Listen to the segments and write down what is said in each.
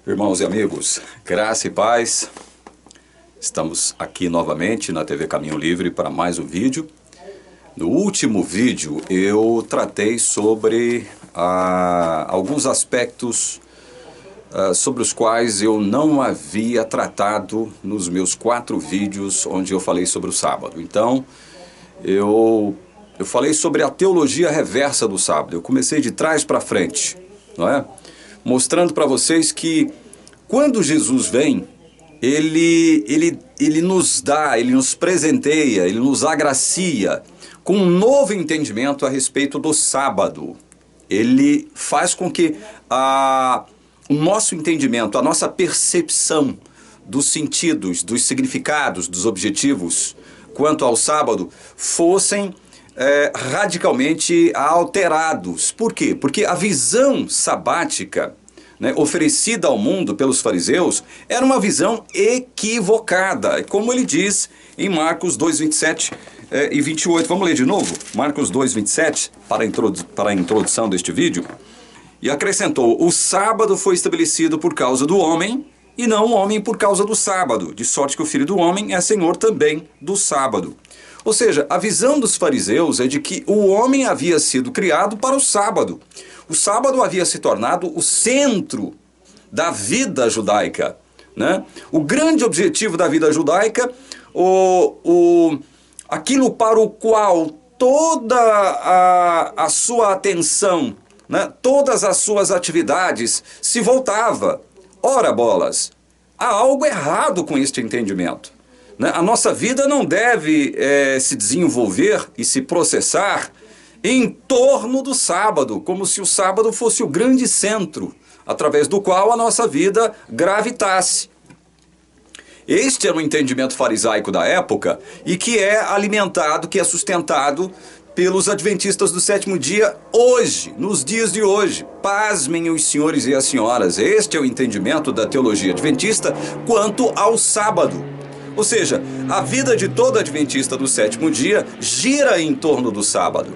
Irmãos e amigos, graça e paz. Estamos aqui novamente na TV Caminho Livre para mais um vídeo. No último vídeo eu tratei sobre alguns aspectos sobre os quais eu não havia tratado nos meus 4 vídeos onde eu falei sobre o sábado. Então, eu falei sobre a teologia reversa do sábado. Eu comecei de trás para frente, não é? Mostrando para vocês que quando Jesus vem, ele nos dá, ele nos presenteia, ele nos agracia com um novo entendimento a respeito do sábado. Ele faz com que o nosso entendimento, a nossa percepção dos sentidos, dos significados, dos objetivos quanto ao sábado fossem radicalmente alterados. Por quê? Porque a visão sabática, oferecida ao mundo pelos fariseus, era uma visão equivocada, como ele diz em Marcos 2, 27 e 28. Vamos ler de novo? Marcos 2, 27, para a introdução deste vídeo. E acrescentou: o sábado foi estabelecido por causa do homem, e não o homem por causa do sábado, de sorte que o Filho do Homem é Senhor também do sábado. Ou seja, a visão dos fariseus é de que o homem havia sido criado para o sábado. O sábado havia se tornado o centro da vida judaica, né? O grande objetivo da vida judaica, aquilo para o qual toda a sua atenção, né, todas as suas atividades se voltava. Ora bolas, há algo errado com este entendimento. A nossa vida não deve se desenvolver e se processar em torno do sábado, como se o sábado fosse o grande centro, através do qual a nossa vida gravitasse. Este era o entendimento farisaico da época e que é alimentado, que é sustentado pelos adventistas do sétimo dia hoje, nos dias de hoje. Pasmem os senhores e as senhoras, este é o entendimento da teologia adventista quanto ao sábado. Ou seja, a vida de todo adventista do sétimo dia gira em torno do sábado.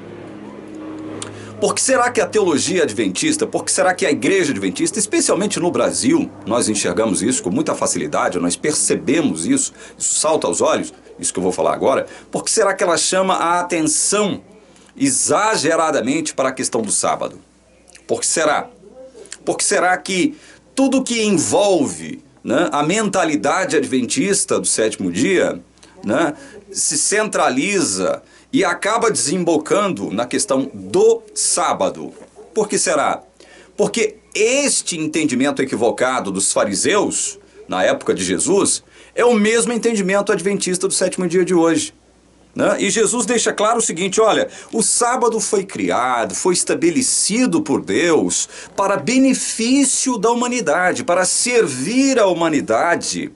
Por que será que a teologia adventista, por que será que a igreja adventista, especialmente no Brasil, nós enxergamos isso com muita facilidade, nós percebemos isso salta aos olhos, isso que eu vou falar agora, por que será que ela chama a atenção exageradamente para a questão do sábado? Por que será? Por que será que tudo que envolve, a mentalidade adventista do sétimo dia, se centraliza e acaba desembocando na questão do sábado? Por que será? Porque este entendimento equivocado dos fariseus, na época de Jesus, é o mesmo entendimento adventista do sétimo dia de hoje. E Jesus deixa claro o seguinte: olha, o sábado foi criado, foi estabelecido por Deus para benefício da humanidade, para servir a humanidade,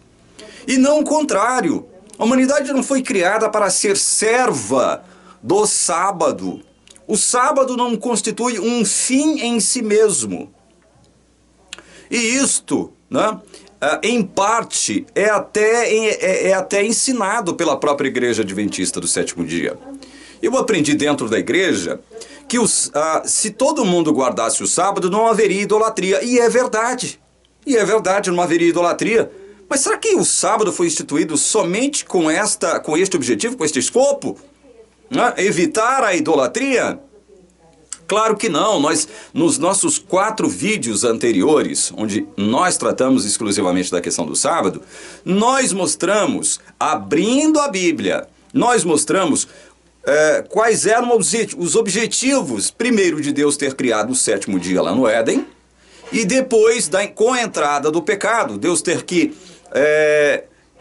e não o contrário. A humanidade não foi criada para ser serva do sábado. O sábado não constitui um fim em si mesmo. E isto, em parte, é até ensinado pela própria igreja adventista do sétimo dia. Eu aprendi dentro da igreja que se todo mundo guardasse o sábado, não haveria idolatria. E é verdade. Não haveria idolatria. Mas será que o sábado foi instituído somente com este objetivo, com este escopo? Evitar a idolatria? Claro que não. Nos nossos 4 vídeos anteriores, onde nós tratamos exclusivamente da questão do sábado, nós mostramos, abrindo a Bíblia, nós mostramos quais eram os objetivos, primeiro, de Deus ter criado o sétimo dia lá no Éden, e depois, com a entrada do pecado, Deus ter que,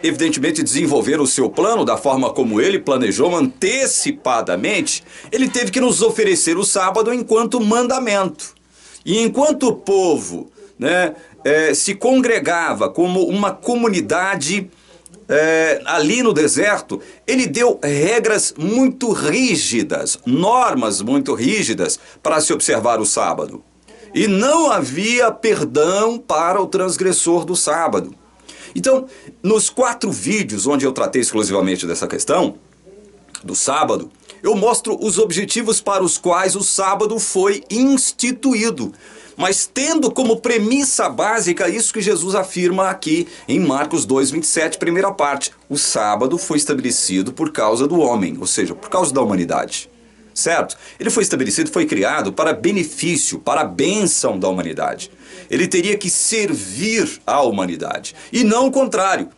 evidentemente, desenvolver o seu plano da forma como ele planejou antecipadamente. Ele teve que nos oferecer o sábado enquanto mandamento. E enquanto o povo se congregava como uma comunidade ali no deserto, ele deu regras muito rígidas, normas muito rígidas para se observar o sábado. E não havia perdão para o transgressor do sábado. Então, nos 4 vídeos onde eu tratei exclusivamente dessa questão do sábado, eu mostro os objetivos para os quais o sábado foi instituído. mas tendo como premissa básica isso que Jesus afirma aqui em Marcos 2:27, primeira parte. O sábado foi estabelecido por causa do homem, ou seja, por causa da humanidade. Certo? Ele foi estabelecido, foi criado para benefício, para a bênção da humanidade. Ele teria que servir à humanidade, e não o contrário.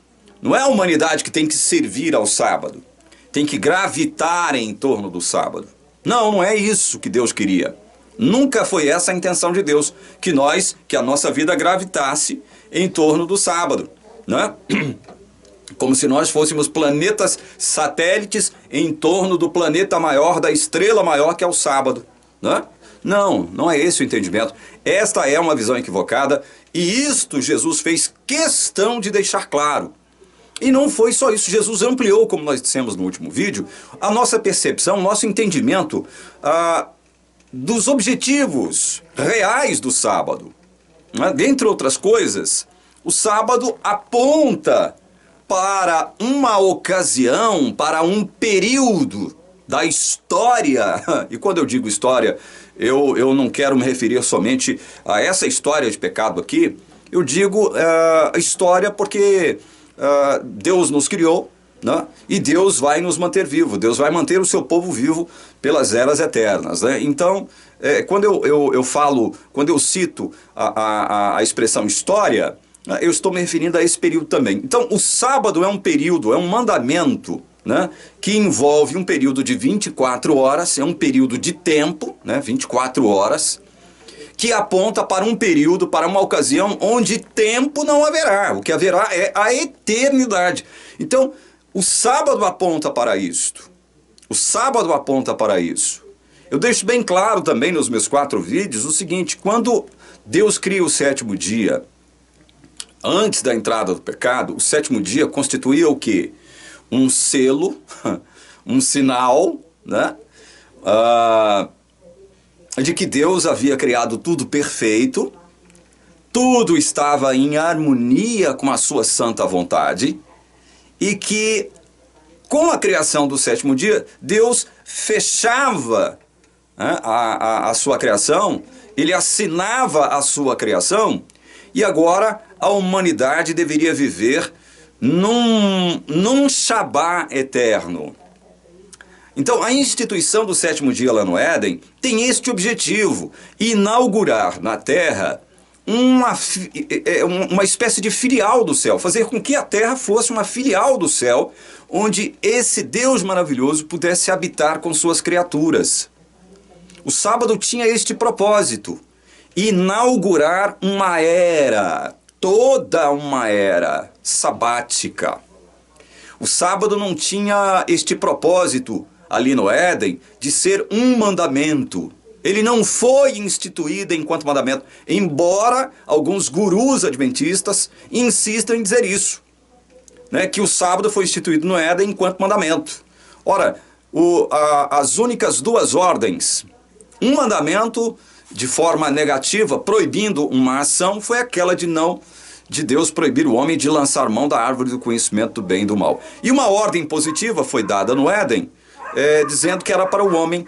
Não é a humanidade que tem que servir ao sábado, tem que gravitar em torno do sábado. Não, não é isso que Deus queria. Nunca foi essa a intenção de Deus, que a nossa vida gravitasse em torno do sábado, né? Como se nós fôssemos planetas satélites em torno do planeta maior, da estrela maior que é o sábado, né? Não, não é esse o entendimento. Esta é uma visão equivocada, e isto Jesus fez questão de deixar claro. E não foi só isso, Jesus ampliou, como nós dissemos no último vídeo, a nossa percepção, nosso entendimento dos objetivos reais do sábado, né? Dentre outras coisas, o sábado aponta para uma ocasião, para um período da história. E quando eu digo história, eu não quero me referir somente a essa história de pecado aqui. Eu digo história porque Deus nos criou, né? E Deus vai nos manter vivos. Deus vai manter o seu povo vivo pelas eras eternas, né? Então, quando eu cito a expressão história, eu estou me referindo a esse período também. Então, o sábado é um período, é um mandamento, né, que envolve um período de 24 horas, é um período de tempo, né, 24 horas, que aponta para um período, para uma ocasião onde tempo não haverá. O que haverá é a eternidade. Então, o sábado aponta para isto. O sábado aponta para isso. Eu deixo bem claro também nos meus 4 vídeos o seguinte: quando Deus cria o 7º dia, antes da entrada do pecado, o 7º dia constituía o quê? Um selo, um sinal, né? De que Deus havia criado tudo perfeito, tudo estava em harmonia com a sua santa vontade, e que com a criação do 7º dia, Deus fechava, né, a sua criação, ele assinava a sua criação, e agora a humanidade deveria viver num Shabá eterno. Então, a instituição do 7º dia lá no Éden tem este objetivo: inaugurar na Terra uma espécie de filial do céu, fazer com que a Terra fosse uma filial do céu, onde esse Deus maravilhoso pudesse habitar com suas criaturas. O sábado tinha este propósito: inaugurar uma era, toda uma era sabática. O sábado não tinha este propósito ali no Éden de ser um mandamento. Ele não foi instituído enquanto mandamento, embora alguns gurus adventistas insistam em dizer isso, né, que o sábado foi instituído no Éden enquanto mandamento. Ora, as únicas 2 ordens, um mandamento de forma negativa, proibindo uma ação, foi aquela de Deus proibir o homem de lançar mão da árvore do conhecimento do bem e do mal. E uma ordem positiva foi dada no Éden, dizendo que era para o homem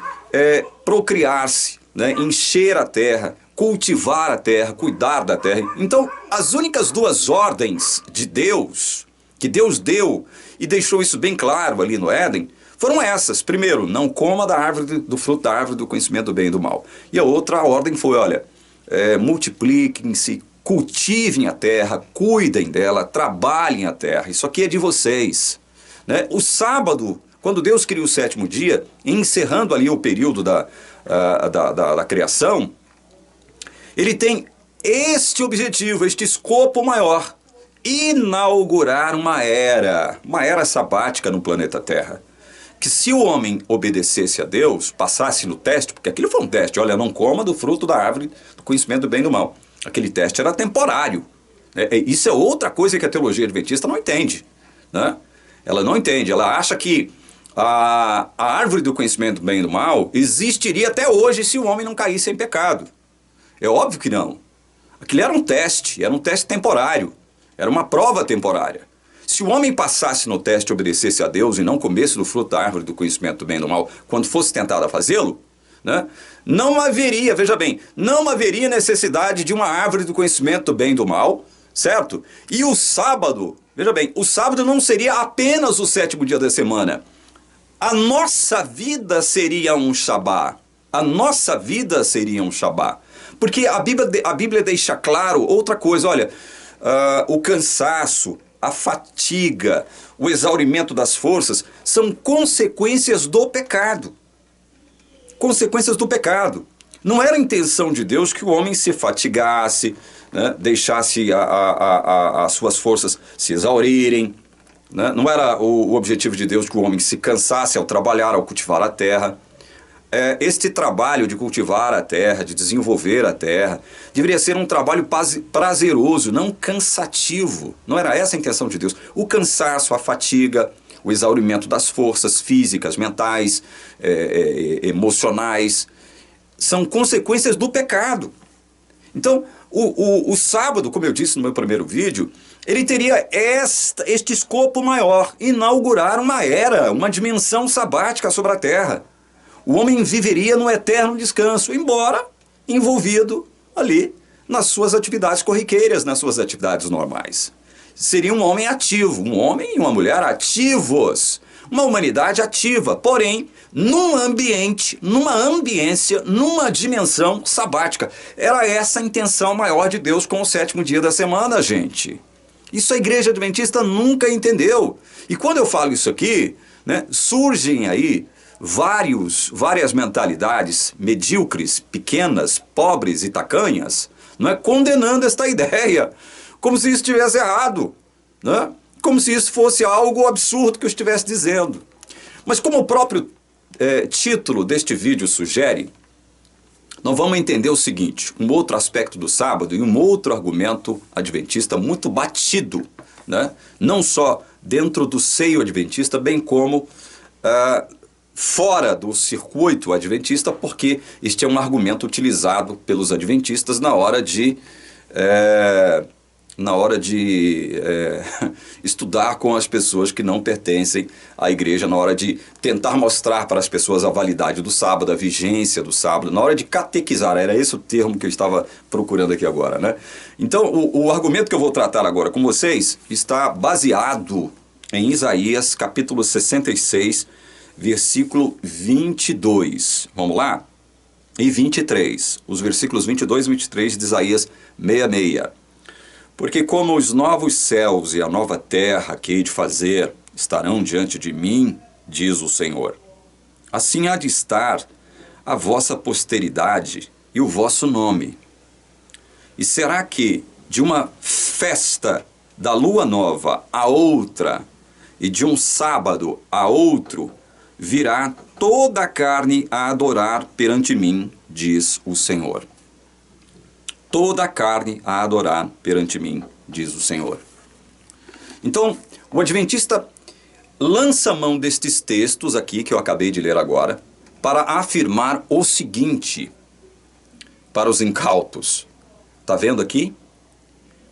procriar-se, né, encher a terra, cultivar a terra, cuidar da terra. Então, as únicas 2 ordens de Deus, que Deus deu e deixou isso bem claro ali no Éden, foram essas. Primeiro, não coma do fruto da árvore do conhecimento do bem e do mal. E a outra ordem foi, olha, multipliquem-se, cultivem a terra, cuidem dela, trabalhem a terra. Isso aqui é de vocês, né? O sábado, quando Deus cria o 7º dia, encerrando ali o período da criação, ele tem este objetivo, este escopo maior: inaugurar uma era sabática no planeta Terra. Que se o homem obedecesse a Deus, passasse no teste, porque aquilo foi um teste: olha, não coma do fruto da árvore do conhecimento do bem e do mal. Aquele teste era temporário. Isso é outra coisa que a teologia adventista não entende, né? Ela não entende, ela acha que a árvore do conhecimento do bem e do mal existiria até hoje se o homem não caísse em pecado. É óbvio que não. Aquilo era um teste temporário, era uma prova temporária. Se o homem passasse no teste e obedecesse a Deus e não comesse do fruto da árvore do conhecimento do bem e do mal quando fosse tentado a fazê-lo, né? Não haveria, veja bem, não haveria necessidade de uma árvore do conhecimento do bem e do mal, certo? E o sábado, veja bem, o sábado não seria apenas o 7º dia da semana. A nossa vida seria um Shabá. A nossa vida seria um Shabá. Porque a Bíblia deixa claro outra coisa, olha, o cansaço, a fatiga, o exaurimento das forças são consequências do pecado. Consequências do pecado. Não era a intenção de Deus que o homem se fatigasse, né, deixasse as suas forças se exaurirem. Né? Não era o objetivo de Deus que o homem se cansasse ao trabalhar, ao cultivar a terra. Este trabalho de cultivar a terra, de desenvolver a terra, deveria ser um trabalho prazeroso, não cansativo. Não era essa a intenção de Deus. O cansaço, a fatiga, o exaurimento das forças físicas, mentais, emocionais, são consequências do pecado. Então, o sábado, como eu disse no meu primeiro vídeo, ele teria este escopo maior, inaugurar uma era, uma dimensão sabática sobre a terra. O homem viveria no eterno descanso, embora envolvido ali nas suas atividades corriqueiras, nas suas atividades normais. Seria um homem ativo, um homem e uma mulher ativos, uma humanidade ativa, porém, num ambiente, numa ambiência, numa dimensão sabática. Era essa a intenção maior de Deus com o 7º dia da semana, gente. Isso a Igreja Adventista nunca entendeu. E quando eu falo isso aqui, né, surgem aí várias mentalidades medíocres, pequenas, pobres e tacanhas, não é, condenando esta ideia, como se isso estivesse errado, né? Como se isso fosse algo absurdo que eu estivesse dizendo. Mas como o próprio título deste vídeo sugere, nós vamos entender o seguinte, um outro aspecto do sábado e um outro argumento adventista muito batido, né? Não só dentro do seio adventista, bem como fora do circuito adventista, porque este é um argumento utilizado pelos adventistas na hora de estudar com as pessoas que não pertencem à igreja, na hora de tentar mostrar para as pessoas a validade do sábado, a vigência do sábado, na hora de catequizar, era esse o termo que eu estava procurando aqui agora, né? Então, o argumento que eu vou tratar agora com vocês está baseado em Isaías, capítulo 66, versículo 22. Vamos lá? E 23. Os versículos 22 e 23 de Isaías 66. Porque como os novos céus e a nova terra que hei de fazer estarão diante de mim, diz o Senhor, assim há de estar a vossa posteridade e o vosso nome. E será que de uma festa da lua nova a outra, e de um sábado a outro, virá toda a carne a adorar perante mim, diz o Senhor. Toda a carne a adorar perante mim, diz o Senhor. Então, o adventista lança mão destes textos aqui, que eu acabei de ler agora, para afirmar o seguinte, para os incautos. Está vendo aqui?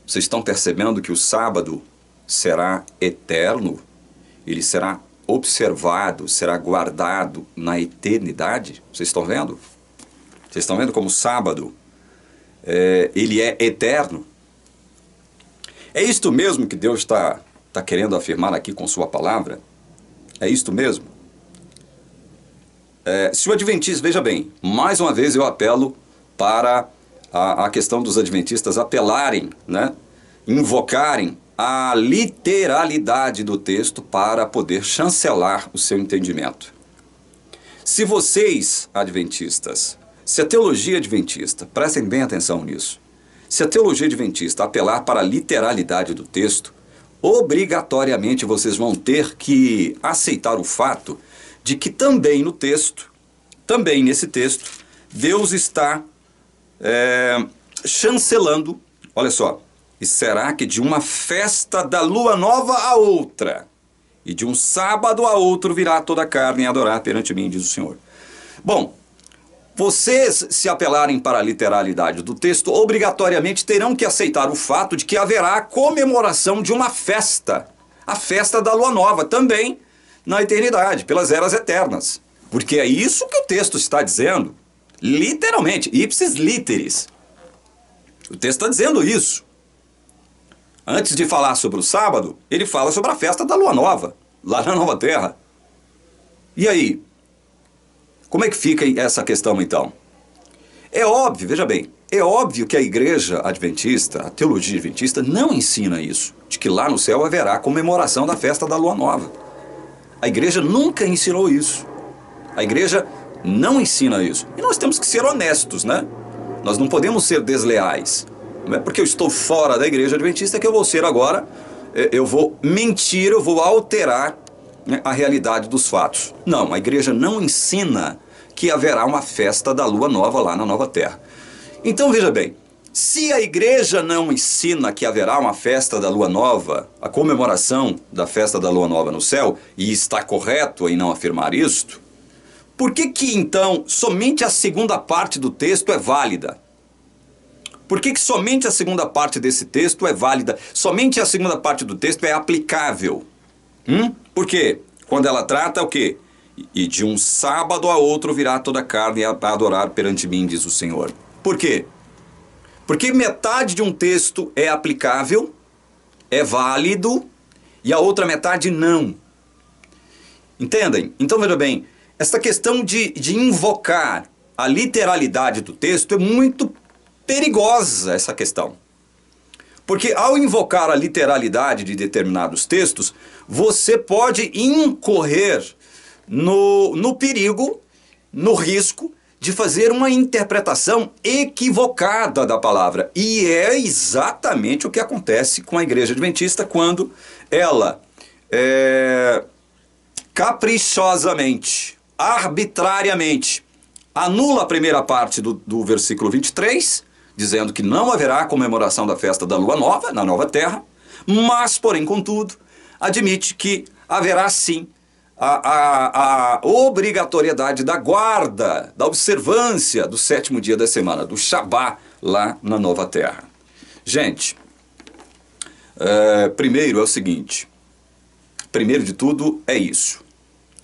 Vocês estão percebendo que o sábado será eterno? Ele será observado, será guardado na eternidade? Vocês estão vendo? Vocês estão vendo como o sábado ele é eterno? É isto mesmo que Deus está querendo afirmar aqui com sua palavra? É isto mesmo? Se o adventista, veja bem, mais uma vez eu apelo para a questão dos adventistas apelarem, né, invocarem a literalidade do texto para poder chancelar o seu entendimento. Se vocês, adventistas, se a teologia adventista, prestem bem atenção nisso, se a teologia adventista apelar para a literalidade do texto, obrigatoriamente vocês vão ter que aceitar o fato de que também no texto, também nesse texto, Deus está chancelando, olha só, e será que de uma festa da lua nova a outra, e de um sábado a outro virá toda a carne a adorar perante mim, diz o Senhor. Bom, vocês, se apelarem para a literalidade do texto, obrigatoriamente terão que aceitar o fato de que haverá a comemoração de uma festa, a festa da lua nova, também na eternidade, pelas eras eternas. Porque é isso que o texto está dizendo. Literalmente, ipsis literis. O texto está dizendo isso. Antes de falar sobre o sábado, ele fala sobre a festa da lua nova, lá na Nova Terra. E aí? Como é que fica essa questão então? É óbvio, veja bem, é óbvio que a igreja adventista, a teologia adventista, não ensina isso, de que lá no céu haverá comemoração da festa da lua nova. A igreja nunca ensinou isso. A igreja não ensina isso. E nós temos que ser honestos, né? Nós não podemos ser desleais. Não é porque eu estou fora da igreja adventista que eu vou ser agora, eu vou mentir, eu vou alterar, né, a realidade dos fatos. Não, a igreja não ensina que haverá uma festa da lua nova lá na Nova Terra. Então veja bem, se a igreja não ensina que haverá uma festa da lua nova, a comemoração da festa da lua nova no céu, e está correto em não afirmar isto, por que então somente a segunda parte do texto é válida? Por que somente a segunda parte desse texto é válida? Somente a segunda parte do texto é aplicável. Por quê? Quando ela trata o quê? E de um sábado a outro virá toda a carne a adorar perante mim, diz o Senhor. Por quê? Porque metade de um texto é aplicável, é válido, e a outra metade não. Entendem? Então veja bem, essa questão de invocar a literalidade do texto é muito perigosa, essa questão. Porque ao invocar a literalidade de determinados textos, você pode incorrer no perigo, no risco de fazer uma interpretação equivocada da palavra. E é exatamente o que acontece com a igreja adventista quando ela caprichosamente, arbitrariamente, anula a primeira parte do versículo 23, dizendo que não haverá comemoração da festa da lua nova, na Nova Terra, mas, porém, contudo, admite que haverá sim a obrigatoriedade da guarda, da observância do sétimo dia da semana, do Shabá, lá na Nova Terra. Gente, primeiro é o seguinte, primeiro de tudo é isso.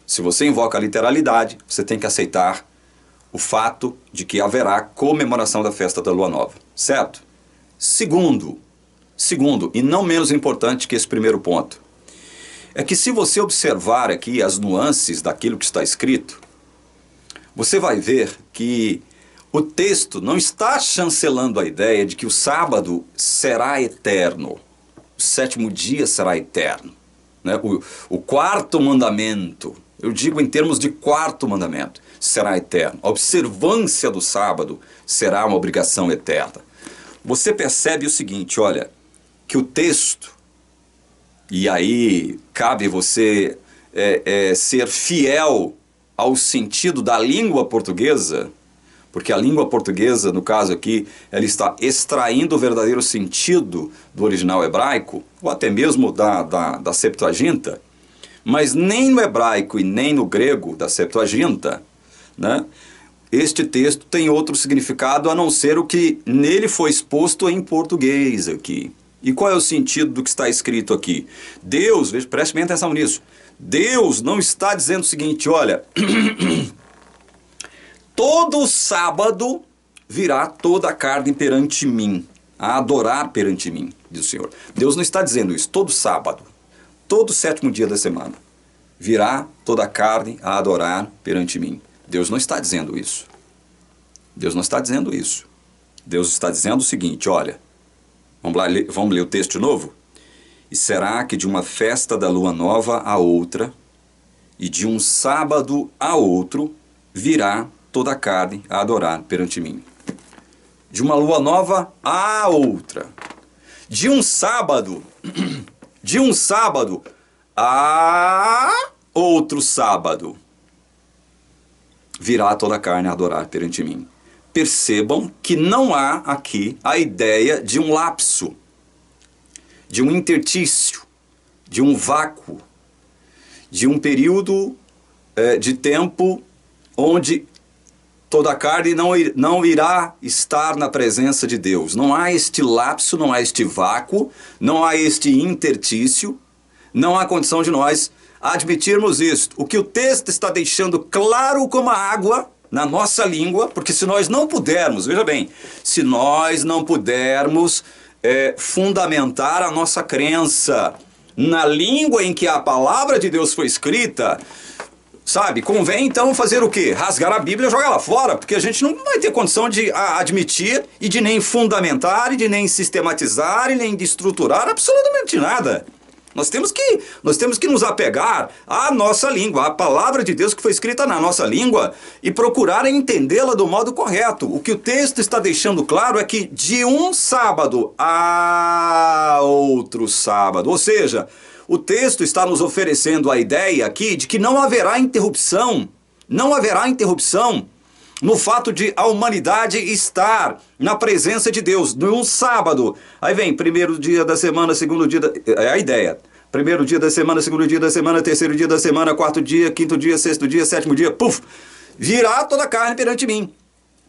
Se você invoca a literalidade, você tem que aceitar o fato de que haverá comemoração da festa da lua nova, certo? Segundo, e não menos importante que esse primeiro ponto, é que se você observar aqui as nuances daquilo que está escrito, você vai ver que o texto não está chancelando a ideia de que o sábado será eterno, o sétimo dia será eterno, né? O quarto mandamento, eu digo em termos de quarto mandamento, será eterno. A observância do sábado será uma obrigação eterna. Você percebe o seguinte, olha, que o texto, e aí cabe você ser fiel ao sentido da língua portuguesa, porque a língua portuguesa, no caso aqui, ela está extraindo o verdadeiro sentido do original hebraico, ou até mesmo da Septuaginta, mas nem no hebraico e nem no grego da Septuaginta, né, este texto tem outro significado a não ser o que nele foi exposto em português aqui. E qual é o sentido do que está escrito aqui? Deus, preste bem atenção nisso, Deus não está dizendo o seguinte, olha, todo sábado virá toda a carne perante mim, a adorar perante mim, diz o Senhor. Deus não está dizendo isso, todo sábado, todo sétimo dia da semana, virá toda a carne a adorar perante mim. Deus não está dizendo isso. Deus não está dizendo isso. Deus está dizendo o seguinte, olha, vamos ler o texto de novo? E será que de uma festa da lua nova a outra, e de um sábado a outro, virá toda a carne a adorar perante mim. De uma lua nova a outra. De um sábado a outro sábado, virá toda a carne a adorar perante mim. Percebam que não há aqui a ideia de um lapso, de um interstício, de um vácuo, de um período de tempo onde toda a carne não irá estar na presença de Deus. Não há este lapso, não há este vácuo, não há este interstício, não há condição de nós admitirmos isto. O que o texto está deixando claro como a água na nossa língua, porque se nós não pudermos, veja bem, se nós não pudermos fundamentar a nossa crença na língua em que a palavra de Deus foi escrita, sabe, convém então fazer o quê? Rasgar a Bíblia e jogar ela fora, porque a gente não vai ter condição de admitir e de nem fundamentar, e de nem sistematizar, e nem de estruturar absolutamente nada. Nós temos que nos apegar à nossa língua, à palavra de Deus que foi escrita na nossa língua e procurar entendê-la do modo correto. O que o texto está deixando claro é que de um sábado a outro sábado, ou seja, o texto está nos oferecendo a ideia aqui de que não haverá interrupção no fato de a humanidade estar na presença de Deus, num sábado. Aí vem, primeiro dia da semana, segundo dia da... É a ideia. Primeiro dia da semana, segundo dia da semana, terceiro dia da semana, quarto dia, quinto dia, sexto dia, sétimo dia, puf! Virá toda a carne perante mim.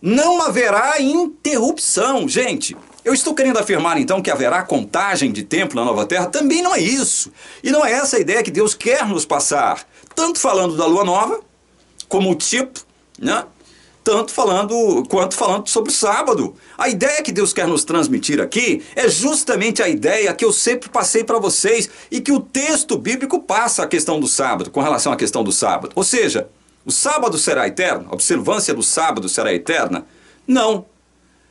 Não haverá interrupção, gente. Eu estou querendo afirmar, então, que haverá contagem de tempo na nova terra? Também não é isso. E não é essa a ideia que Deus quer nos passar. Tanto falando da lua nova, como tipo, né? Quanto falando sobre o sábado. A ideia que Deus quer nos transmitir aqui é justamente a ideia que eu sempre passei para vocês e que o texto bíblico passa a questão do sábado, com relação à questão do sábado. Ou seja, o sábado será eterno? A observância do sábado será eterna? Não.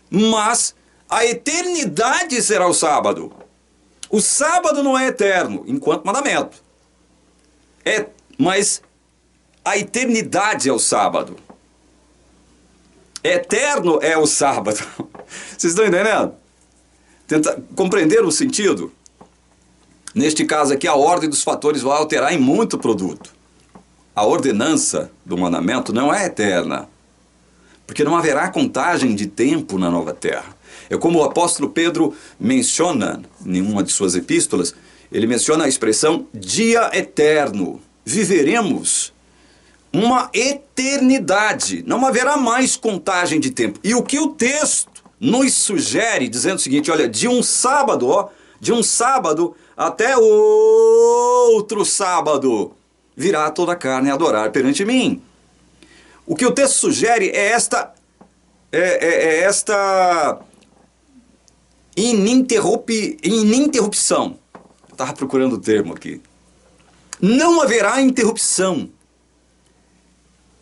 Mas a eternidade será o sábado. O sábado não é eterno, enquanto mandamento. Mas a eternidade é o sábado. Eterno é o sábado. Vocês estão entendendo? Tenta compreender o sentido? Neste caso aqui, a ordem dos fatores vai alterar em muito produto. A ordenança do mandamento não é eterna, porque não haverá contagem de tempo na nova terra. É como o apóstolo Pedro menciona em uma de suas epístolas, ele menciona a expressão dia eterno. Viveremos uma eternidade, não haverá mais contagem de tempo. E o que o texto nos sugere, dizendo o seguinte, olha, de um sábado até outro sábado, virá toda a carne a adorar perante mim. O que o texto sugere é esta ininterrupção. Eu estava procurando o termo aqui. Não haverá interrupção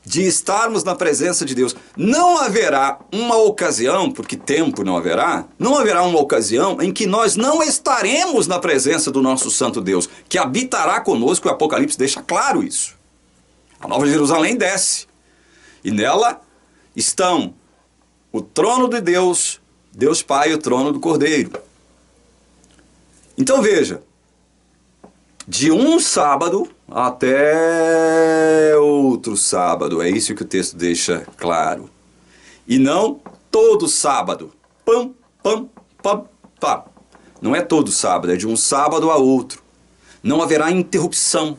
de estarmos na presença de Deus. Não haverá uma ocasião, porque tempo não haverá uma ocasião em que nós não estaremos na presença do nosso santo Deus, que habitará conosco. O Apocalipse deixa claro isso. A Nova Jerusalém desce, e nela estão o trono de Deus, Deus Pai, e o trono do Cordeiro. Então veja, de um sábado até outro sábado. É isso que o texto deixa claro. E não todo sábado. Pam, pam, pam, pam. Não é todo sábado, é de um sábado a outro. Não haverá interrupção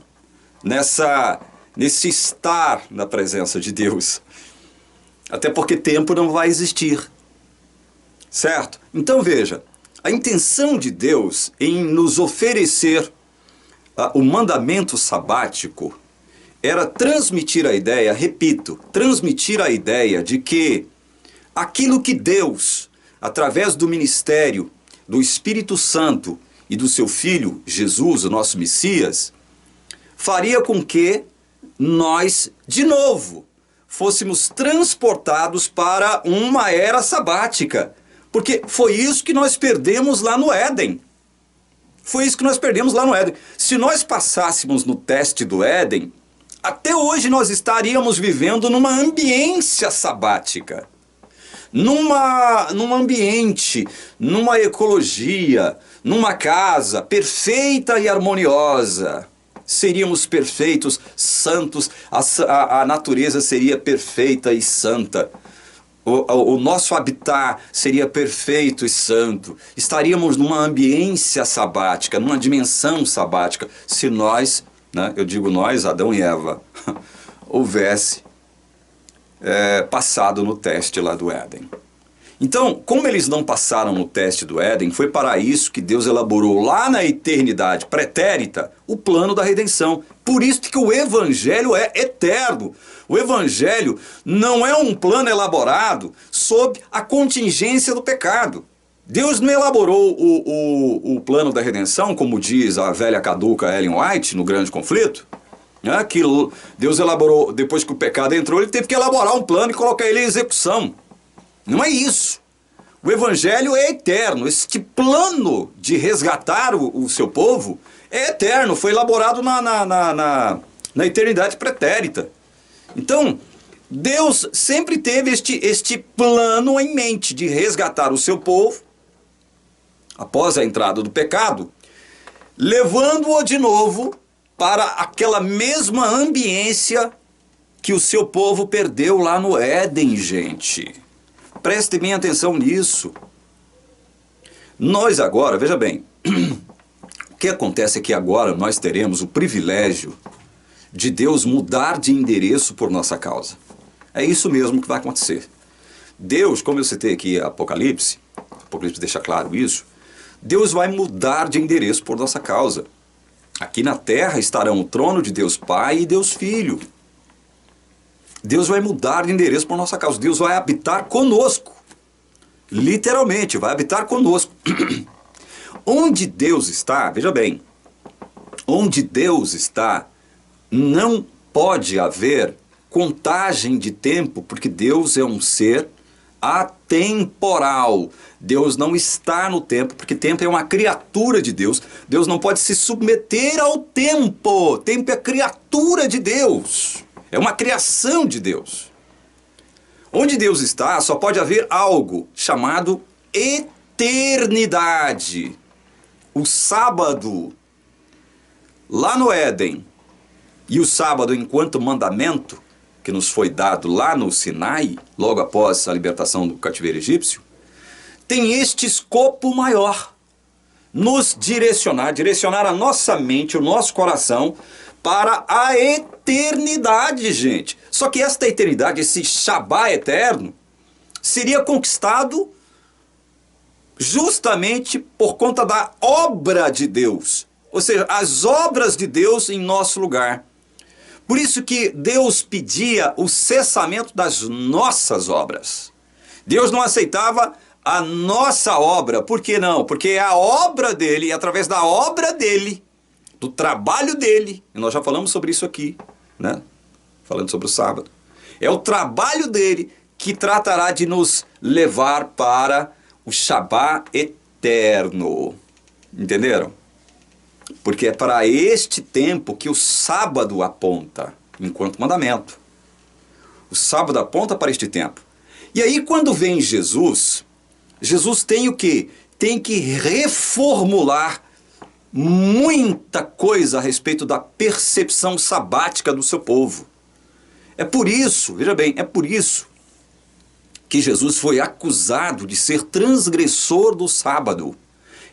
nesse estar na presença de Deus. Até porque tempo não vai existir. Certo? Então veja, a intenção de Deus em nos oferecer o mandamento sabático era transmitir a ideia, repito, transmitir a ideia de que aquilo que Deus, através do ministério do Espírito Santo e do seu Filho, Jesus, o nosso Messias, faria com que nós, de novo, fôssemos transportados para uma era sabática. Porque foi isso que nós perdemos lá no Éden. Foi isso que nós perdemos lá no Éden. Se nós passássemos no teste do Éden, até hoje nós estaríamos vivendo numa ambiência sabática. Num ambiente, numa ecologia, numa casa perfeita e harmoniosa. Seríamos perfeitos, santos, a natureza seria perfeita e santa. O nosso habitat seria perfeito e santo. Estaríamos numa ambiência sabática, numa dimensão sabática, se nós, né, eu digo nós, Adão e Eva, houvesse passado no teste lá do Éden. Então, como eles não passaram no teste do Éden, foi para isso que Deus elaborou lá na eternidade pretérita o plano da redenção. Por isso que o Evangelho é eterno. O Evangelho não é um plano elaborado sob a contingência do pecado. Deus não elaborou o plano da redenção, como diz a velha caduca Ellen White no Grande Conflito. Né? Que Deus elaborou, depois que o pecado entrou, ele teve que elaborar um plano e colocar ele em execução. Não é isso. O Evangelho é eterno. Este plano de resgatar o seu povo é eterno. Foi elaborado na eternidade pretérita. Então, Deus sempre teve este plano em mente de resgatar o seu povo após a entrada do pecado, levando-o de novo para aquela mesma ambiência que o seu povo perdeu lá no Éden, gente. Preste bem atenção nisso. Nós agora, veja bem, o que acontece é que agora nós teremos o privilégio de Deus mudar de endereço por nossa causa. É isso mesmo que vai acontecer. Deus, como eu citei aqui Apocalipse deixa claro isso, Deus vai mudar de endereço por nossa causa. Aqui na terra estarão o trono de Deus Pai e Deus Filho. Deus vai mudar de endereço por nossa causa. Deus vai habitar conosco. Literalmente, vai habitar conosco. Onde Deus está, veja bem, onde Deus está, não pode haver contagem de tempo, porque Deus é um ser atemporal. Deus não está no tempo, porque tempo é uma criatura de Deus. Deus não pode se submeter ao tempo. Tempo é criatura de Deus. É uma criação de Deus. Onde Deus está, só pode haver algo chamado eternidade. O sábado, lá no Éden, e o sábado enquanto mandamento, que nos foi dado lá no Sinai, logo após a libertação do cativeiro egípcio, tem este escopo maior. Nos direcionar a nossa mente, o nosso coração, para a eternidade, gente. Só que esta eternidade, esse Shabá eterno, seria conquistado justamente por conta da obra de Deus. Ou seja, as obras de Deus em nosso lugar. Por isso que Deus pedia o cessamento das nossas obras. Deus não aceitava a nossa obra. Por que não? Porque é a obra dele, e através da obra dele, do trabalho dele, e nós já falamos sobre isso aqui, né? Falando sobre o sábado. É o trabalho dele que tratará de nos levar para o Shabá eterno. Entenderam? Porque é para este tempo que o sábado aponta, enquanto mandamento. O sábado aponta para este tempo. E aí quando vem Jesus, Jesus tem o quê? Tem que reformular muita coisa a respeito da percepção sabática do seu povo. É por isso, veja bem, é por isso que Jesus foi acusado de ser transgressor do sábado.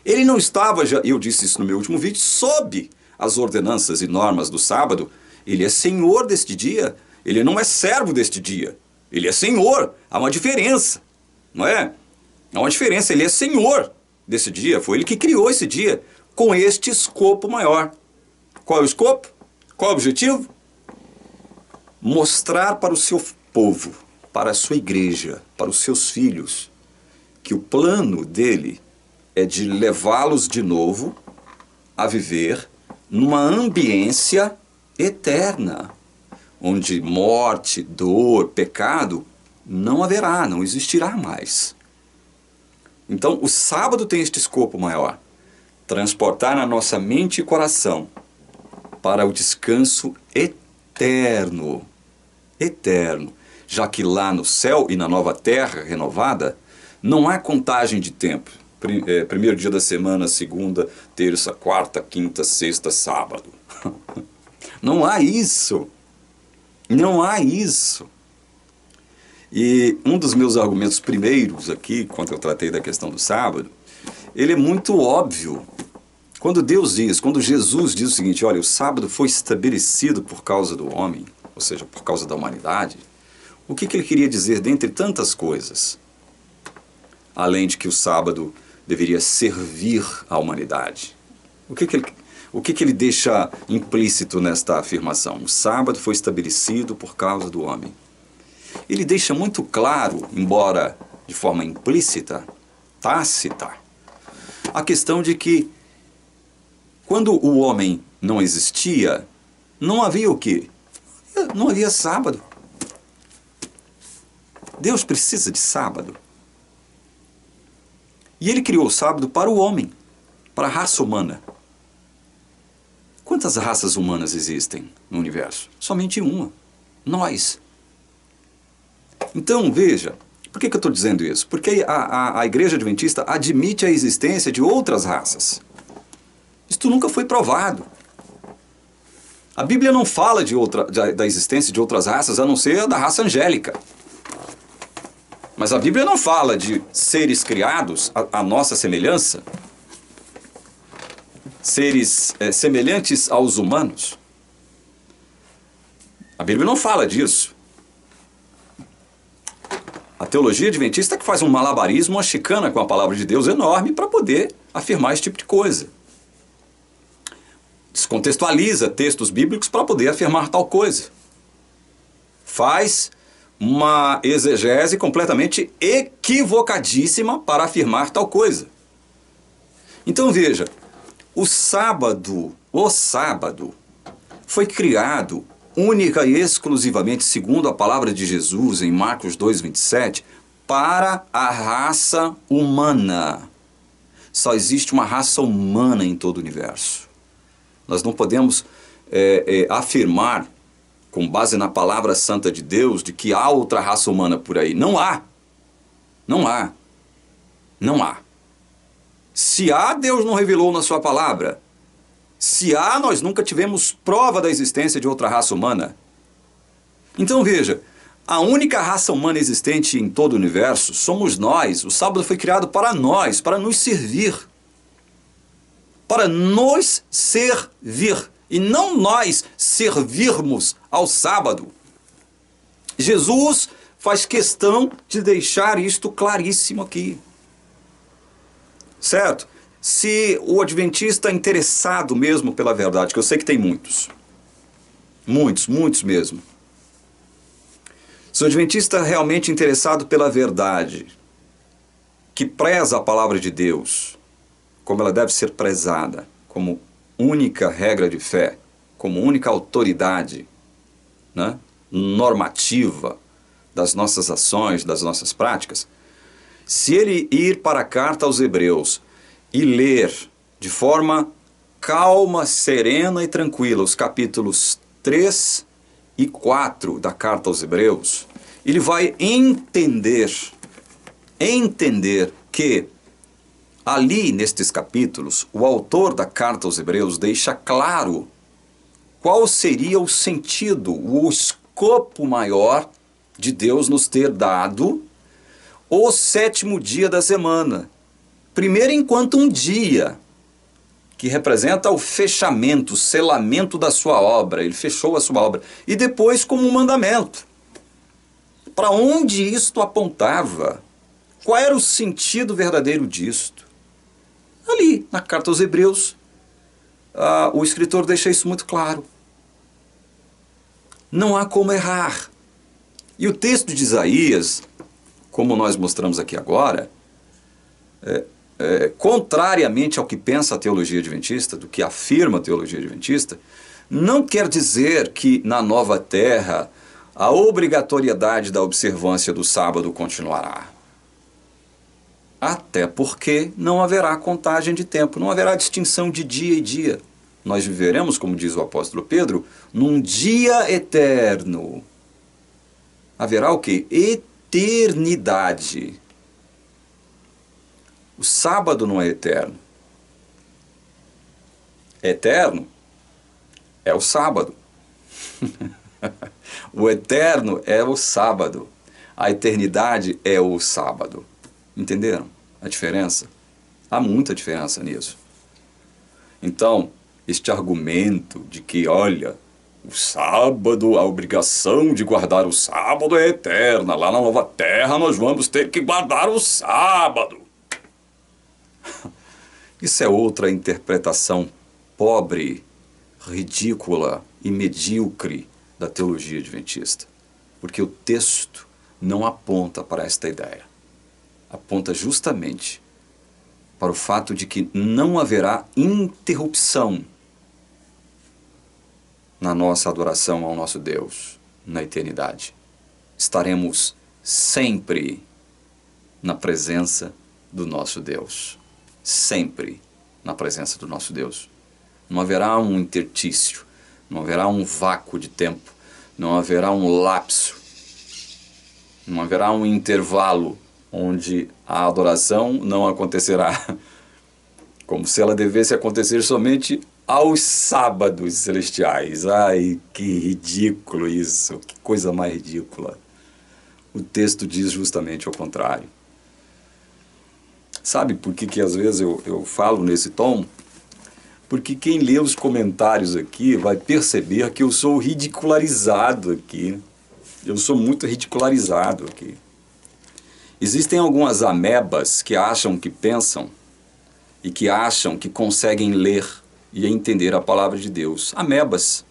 Ele não estava, eu disse isso no meu último vídeo, sob as ordenanças e normas do sábado. Ele é senhor deste dia, ele não é servo deste dia. Ele é senhor, há uma diferença, não é? Há uma diferença, ele é senhor desse dia, foi ele que criou esse dia, com este escopo maior. Qual é o escopo? Qual é o objetivo? Mostrar para o seu povo, para a sua igreja, para os seus filhos, que o plano dele é de levá-los de novo a viver numa ambiência eterna, onde morte, dor, pecado não haverá, não existirá mais. Então, o sábado tem este escopo maior, transportar na nossa mente e coração para o descanso eterno, eterno, já que lá no céu e na nova terra renovada, não há contagem de tempo. Primeiro dia da semana, segunda, terça, quarta, quinta, sexta, sábado. Não há isso. Não há isso. E um dos meus argumentos primeiros aqui, quando eu tratei da questão do sábado, ele é muito óbvio. Quando Deus diz, quando Jesus diz o seguinte, olha, o sábado foi estabelecido por causa do homem, ou seja, por causa da humanidade, o que ele queria dizer dentre tantas coisas? além de que o sábado deveria servir à humanidade. O que ele deixa implícito nesta afirmação? O sábado foi estabelecido por causa do homem. Ele deixa muito claro, embora de forma implícita, tácita, a questão de que quando o homem não existia, não havia o quê? Não havia sábado. Deus precisa de sábado. E ele criou o sábado para o homem, para a raça humana. Quantas raças humanas existem no universo? Somente uma. Nós. Então, veja, por que eu estou dizendo isso? Porque a Igreja Adventista admite a existência de outras raças. Isto nunca foi provado. A Bíblia não fala da existência de outras raças, a não ser da raça angélica. Mas a Bíblia não fala de seres criados à nossa semelhança, seres semelhantes aos humanos. A Bíblia não fala disso. A teologia adventista é que faz um malabarismo, uma chicana com a palavra de Deus enorme para poder afirmar esse tipo de coisa. Descontextualiza textos bíblicos para poder afirmar tal coisa. Faz uma exegese completamente equivocadíssima para afirmar tal coisa. Então veja, o sábado foi criado única e exclusivamente, segundo a palavra de Jesus em Marcos 2:27, para a raça humana. Só existe uma raça humana em todo o universo. Nós não podemos afirmar, com base na palavra santa de Deus, de que há outra raça humana por aí. Não há. Não há. Não há. Se há, Deus não revelou na sua palavra. Se há, nós nunca tivemos prova da existência de outra raça humana. Então veja, a única raça humana existente em todo o universo somos nós. O sábado foi criado para nós, para nos servir. Para nos servir. E não nós servirmos ao sábado. Jesus faz questão de deixar isto claríssimo aqui. Certo? Se o adventista é interessado mesmo pela verdade, que eu sei que tem muitos. Muitos mesmo. Se o adventista é realmente interessado pela verdade, que preza a palavra de Deus, como ela deve ser prezada, como única regra de fé, como única autoridade, né, normativa das nossas ações, das nossas práticas, se ele ir para a carta aos Hebreus e ler de forma calma, serena e tranquila os capítulos 3 e 4 da carta aos Hebreus, ele vai entender que ali, nestes capítulos, o autor da carta aos Hebreus deixa claro qual seria o sentido, o escopo maior de Deus nos ter dado o 7º dia da semana. Primeiro, enquanto um dia, que representa o fechamento, o selamento da sua obra. Ele fechou a sua obra. E depois, como um mandamento. Para onde isto apontava? Qual era o sentido verdadeiro disto? Ali, na carta aos Hebreus, o escritor deixa isso muito claro. Não há como errar. E o texto de Isaías, como nós mostramos aqui agora, contrariamente ao que pensa a teologia adventista, do que afirma a teologia adventista, não quer dizer que na nova terra a obrigatoriedade da observância do sábado continuará. Até porque não haverá contagem de tempo, não haverá distinção de dia e dia. Nós viveremos, como diz o apóstolo Pedro, num dia eterno. Haverá o quê? Eternidade. O sábado não é eterno. Eterno é o sábado. O eterno é o sábado. A eternidade é o sábado. Entenderam a diferença? Há muita diferença nisso. Então, este argumento de que, olha, O sábado, a obrigação de guardar o sábado é eterna. Lá na nova terra nós vamos ter que guardar o sábado. Isso é outra interpretação pobre, ridícula e medíocre da teologia adventista. Porque o texto não aponta para esta ideia. Aponta justamente para o fato de que não haverá interrupção na nossa adoração ao nosso Deus na eternidade. Estaremos sempre na presença do nosso Deus. Sempre na presença do nosso Deus. Não haverá um intertício, não haverá um vácuo de tempo, não haverá um lapso, não haverá um intervalo onde a adoração não acontecerá, como se ela devesse acontecer somente aos sábados celestiais. Ai, que ridículo isso, que coisa mais ridícula. O texto diz justamente o contrário. Sabe por que às vezes eu falo nesse tom? Porque quem lê os comentários aqui vai perceber que eu sou ridicularizado aqui. Eu sou muito ridicularizado aqui. Existem algumas amebas que acham que pensam e que acham que conseguem ler e entender a palavra de Deus. Amebas.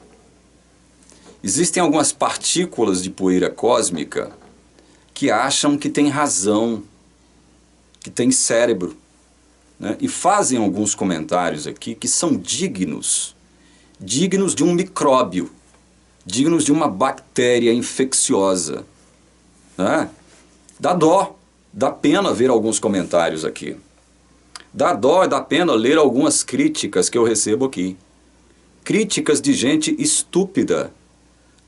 Existem algumas partículas de poeira cósmica que acham que têm razão, que têm cérebro, né? E fazem alguns comentários aqui que são dignos de um micróbio, dignos de uma bactéria infecciosa, né? Dá dó, dá pena ver alguns comentários aqui. Dá dó e dá pena ler algumas críticas que eu recebo aqui. Críticas de gente estúpida.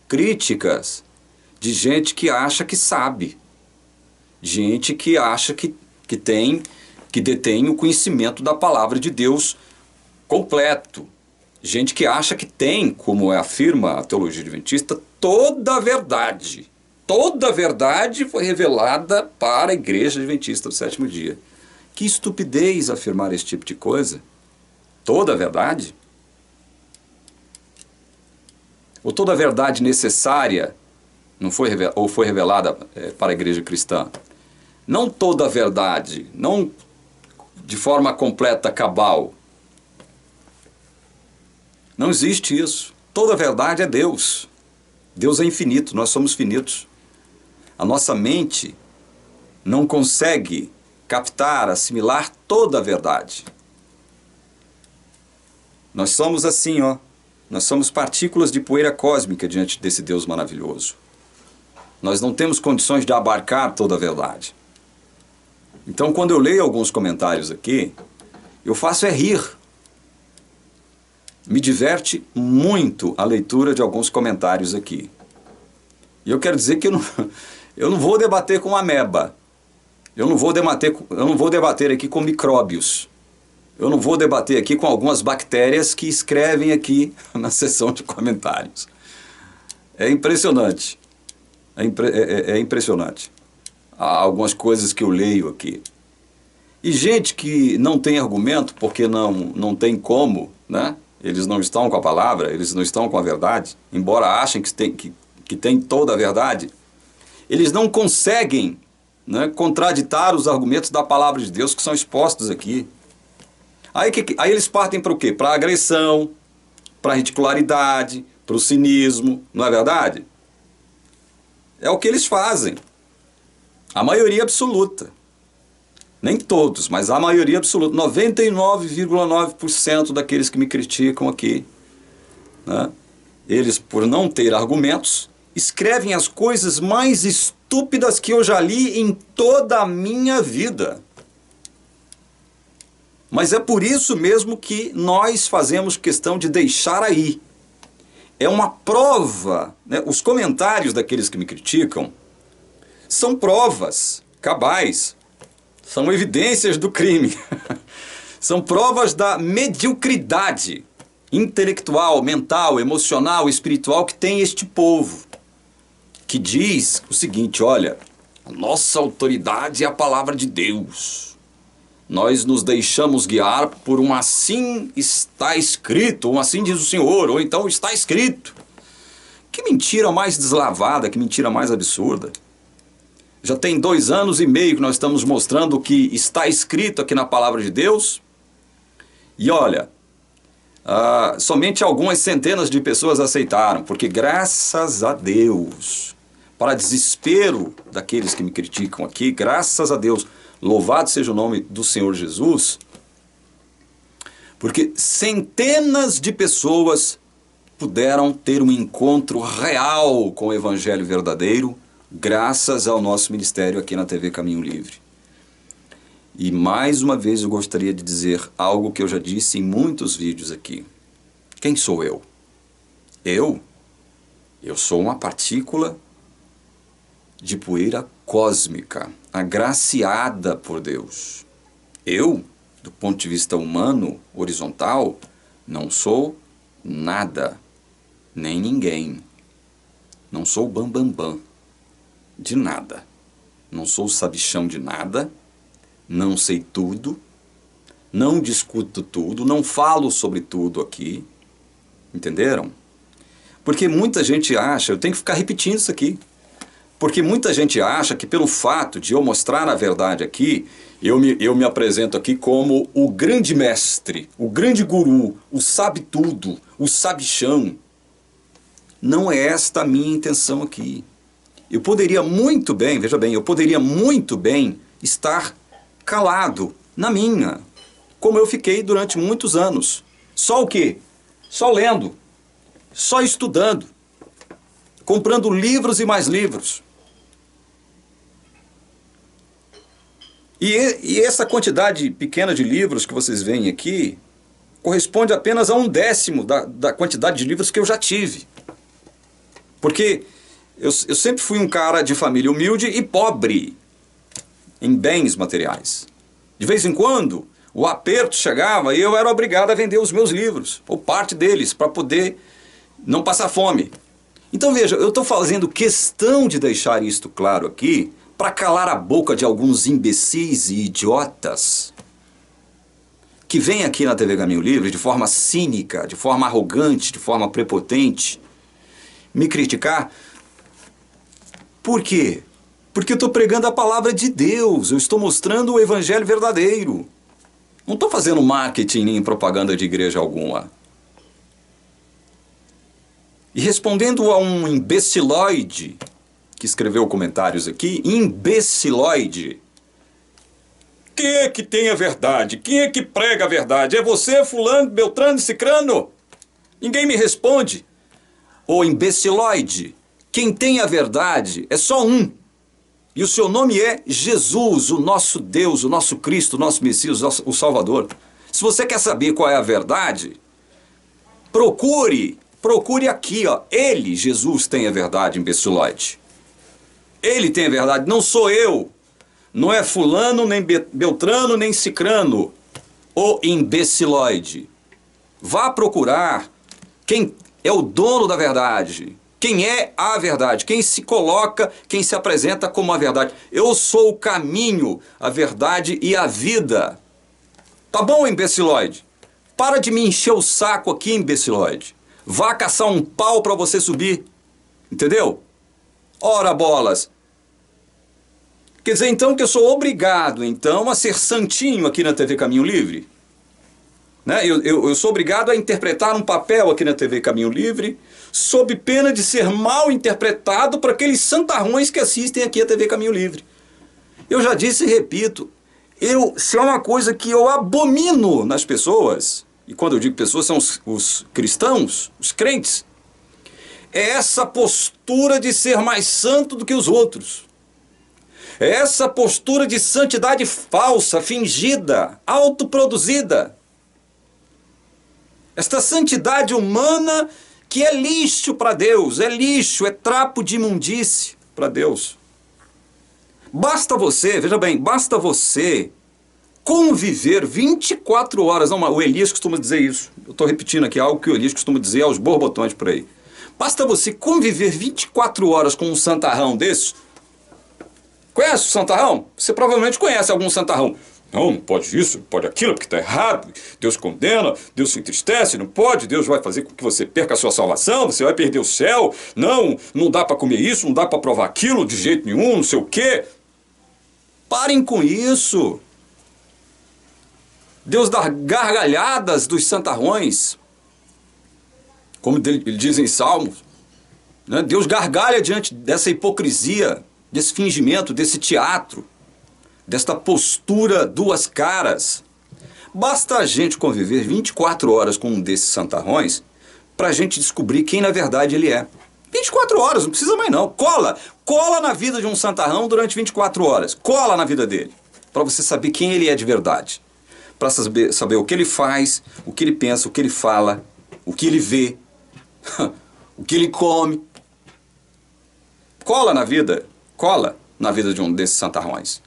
Críticas de gente que acha que sabe. Gente que acha que detém o conhecimento da palavra de Deus completo. Gente que acha que tem, como afirma a teologia adventista, toda a verdade. Toda a verdade foi revelada para a igreja adventista do sétimo dia. Que estupidez afirmar esse tipo de coisa. Toda a verdade? Ou toda a verdade necessária não foi ou foi revelada para a igreja cristã? Não toda a verdade, não de forma completa, cabal. Não existe isso. Toda a verdade é Deus. Deus é infinito, nós somos finitos. A nossa mente não consegue captar, assimilar toda a verdade. Nós somos assim, ó. Nós somos partículas de poeira cósmica diante desse Deus maravilhoso. Nós não temos condições de abarcar toda a verdade. Então, quando eu leio alguns comentários aqui, eu faço é rir. Me diverte muito a leitura de alguns comentários aqui. E eu quero dizer que eu não vou debater com ameba. Eu não vou debater aqui com micróbios. Eu não vou debater aqui com algumas bactérias que escrevem aqui na seção de comentários. É impressionante. É impressionante. Há algumas coisas que eu leio aqui. E gente que não tem argumento, porque não tem como, né? Eles não estão com a palavra, eles não estão com a verdade, embora achem que tem toda a verdade, eles não conseguem, né, contraditar os argumentos da palavra de Deus que são expostos aqui. Aí eles partem para o quê? Para a agressão, para a ridicularidade, para o cinismo, não é verdade? É o que eles fazem. A maioria absoluta. Nem todos, mas a maioria absoluta. 99,9% daqueles que me criticam aqui, né, eles, por não ter argumentos, escrevem as coisas mais estúpidas que eu já li em toda a minha vida. Mas é por isso mesmo que nós fazemos questão de deixar aí. É uma prova, né? Os comentários daqueles que me criticam são provas cabais, são evidências do crime, são provas da mediocridade intelectual, mental, emocional, espiritual que tem este povo, que diz o seguinte: olha, a nossa autoridade é a palavra de Deus. Nós nos deixamos guiar por um assim está escrito, um assim diz o Senhor, ou então está escrito. Que mentira mais deslavada, que mentira mais absurda. Já tem 2 anos e meio que nós estamos mostrando o que está escrito aqui na palavra de Deus. E olha, somente algumas centenas de pessoas aceitaram, porque graças a Deus, para desespero daqueles que me criticam aqui, graças a Deus, louvado seja o nome do Senhor Jesus, porque centenas de pessoas puderam ter um encontro real com o Evangelho verdadeiro, graças ao nosso ministério aqui na TV Caminho Livre. E mais uma vez eu gostaria de dizer algo que eu já disse em muitos vídeos aqui. Quem sou eu? Eu sou uma partícula de poeira cósmica, agraciada por Deus. Eu, do ponto de vista humano, horizontal, não sou nada, nem ninguém. Não sou o bambambam de nada. Não sou o sabichão de nada. Não sei tudo. Não discuto tudo. Não falo sobre tudo aqui. Entenderam? Porque muita gente acha, eu tenho que ficar repetindo isso aqui, porque muita gente acha que pelo fato de eu mostrar a verdade aqui, eu me apresento aqui como o grande mestre, o grande guru, o sabe-tudo, o sabichão. Não é esta a minha intenção aqui. Eu poderia muito bem, veja bem, eu poderia muito bem estar calado na minha, como eu fiquei durante muitos anos. Só o quê? Só lendo, só estudando, comprando livros e mais livros. E essa quantidade pequena de livros que vocês veem aqui corresponde apenas a 1/10 da quantidade de livros que eu já tive. Porque eu sempre fui um cara de família humilde e pobre em bens materiais. De vez em quando, o aperto chegava e eu era obrigado a vender os meus livros, ou parte deles, para poder não passar fome. Então veja, eu estou fazendo questão de deixar isto claro aqui, para calar a boca de alguns imbecis e idiotas que vêm aqui na TV Caminho Livre de forma cínica, de forma arrogante, de forma prepotente, me criticar. Por quê? Porque eu estou pregando a palavra de Deus, eu estou mostrando o Evangelho verdadeiro. Não estou fazendo marketing nem propaganda de igreja alguma. E respondendo a um imbeciloide que escreveu comentários aqui, imbeciloide. Quem é que tem a verdade? Quem é que prega a verdade? É você, fulano, beltrano, cicrano? Ninguém me responde. Ô imbeciloide, quem tem a verdade é só um. E o seu nome é Jesus, o nosso Deus, o nosso Cristo, o nosso Messias, o Salvador. Se você quer saber qual é a verdade, procure aqui, ó. Ele, Jesus, tem a verdade, imbeciloide. Ele tem a verdade, não sou eu. Não é fulano, nem beltrano, nem cicrano. O imbeciloide. Vá procurar quem é o dono da verdade. Quem é a verdade. Quem se coloca, quem se apresenta como a verdade. Eu sou o caminho, a verdade e a vida. Tá bom, imbeciloide? Para de me encher o saco aqui, imbeciloide. Vá caçar um pau para você subir. Entendeu? Ora bolas. Quer dizer então que eu sou obrigado então a ser santinho aqui na TV Caminho Livre? Né? Eu sou obrigado a interpretar um papel aqui na TV Caminho Livre sob pena de ser mal interpretado por aqueles santarrões que assistem aqui a TV Caminho Livre. Eu já disse e repito, se é uma coisa que eu abomino nas pessoas, e quando eu digo pessoas são os cristãos, os crentes, é essa postura de ser mais santo do que os outros. É essa postura de santidade falsa, fingida, autoproduzida. Esta santidade humana que é lixo para Deus, é lixo, é trapo de imundície para Deus. Basta você, veja bem, basta você conviver 24 horas, não, o Elias costuma dizer isso, eu estou repetindo aqui algo que o Elias costuma dizer aos borbotões por aí. Basta você conviver 24 horas com um santarrão desse. Conhece o santarrão? Você provavelmente conhece algum santarrão. Não, não pode isso, não pode aquilo, porque está errado. Deus condena, Deus se entristece, não pode. Deus vai fazer com que você perca a sua salvação, você vai perder o céu. Não, não dá para comer isso, não dá para provar aquilo de jeito nenhum, não sei o quê. Parem com isso. Deus dá gargalhadas dos santarrões, como ele diz em Salmos, né? Deus gargalha diante dessa hipocrisia, desse fingimento, desse teatro, desta postura duas caras. Basta a gente conviver 24 horas com um desses santarrões para a gente descobrir quem na verdade ele é. 24 horas, não precisa mais não. Cola na vida de um santarrão durante 24 horas. Cola na vida dele, para você saber quem ele é de verdade. Para saber o que ele faz, o que ele pensa, o que ele fala, o que ele vê, o que ele come. Cola na vida de um desses santarrões.